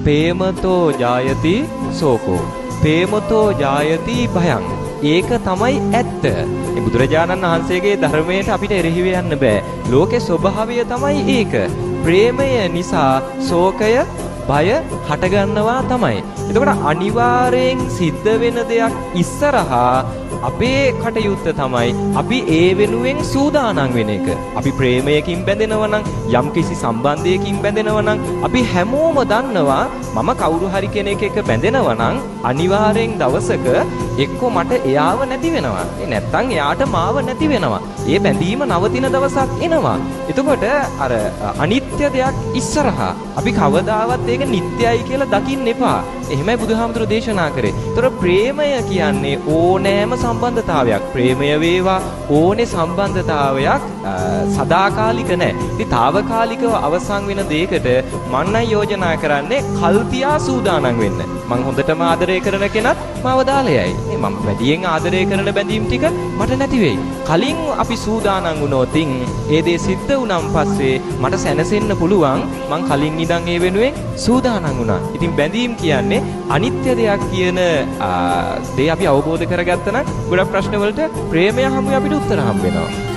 ප්‍රේමතෝ ජායති සෝකෝ. ප්‍රේමතෝ ජායති භයං. ඒක තමයි ඇත්ත. මේ බුදුරජාණන් වහන්සේගේ ධර්මයට අපිට එරෙහිව යන්න බෑ. ලෝකේ ස්වභාවය තමයි ඒක. ප්‍රේමය නිසා ශෝකය බය හටගන්නවා තමයි. එතකොට අනිවාර්යෙන් සිද්ධ වෙන දෙයක් ඉස්සරහා අපේ කටයුත්ත තමයි අපි ඒ වෙනුවෙන් සූදානම් වෙන එක. අපි ප්‍රේමයකින් බැඳෙනවා නම් යම්කිසි සම්බන්ධයකින් බැඳෙනවා නම් අපි හැමෝම දන්නවා මම කවුරු හරි කෙනෙක් එක්ක බැඳෙනවා නම් අනිවාර්යෙන් දවසක එක්ක මට එයාව නැති වෙනවා. ඒ නැත්තම් එයාට මාව නැති වෙනවා. ඒ බැඳීම නවතින දවසක් එනවා. එතකොට අර අනිත්‍ය දෙයක් ඉස්සරහා අපි කවදාවත් ඒක නිට්ටයයි කියලා දකින්න එපා. එහෙමයි බුදුහාමුදුරු දේශනා කරේ. ඒතර ප්‍රේමය කියන්නේ ඕනෑම සම්බන්ධතාවයක්. ප්‍රේමය වේවා ඕනේ සම්බන්ධතාවයක් සදාකාලික නැහැ. ඉතින් తాවකාලිකව අවසන් වෙන දෙයකට මම යෝජනා කරන්නේ කල්තියා සූදානම් වෙන්න. මං හොඳටම ආදරය කරන කෙනත් මාව දාලයයි. මම වැඩියෙන් ආදරය කරන බැඳීම් ටික මට නැති වෙයි. කලින් අපි සූදානම් වුණොත් ඒ දේ සිද්ධ වුණාන් පස්සේ මට සැනසෙන්න පුළුවන්. මං කලින් ඉඳන් ඒ වෙනුවෙන් සූදානම් වුණා. ඉතින් බැඳීම් කියන්නේ අනිත්‍ය දෙයක් කියන දේ අපි අවබෝධ කරගත්තා නම් ගොඩක් ප්‍රශ්න වලට ප්‍රේමය හැමුවේ අපිට උත්තර හම්බ වෙනවා.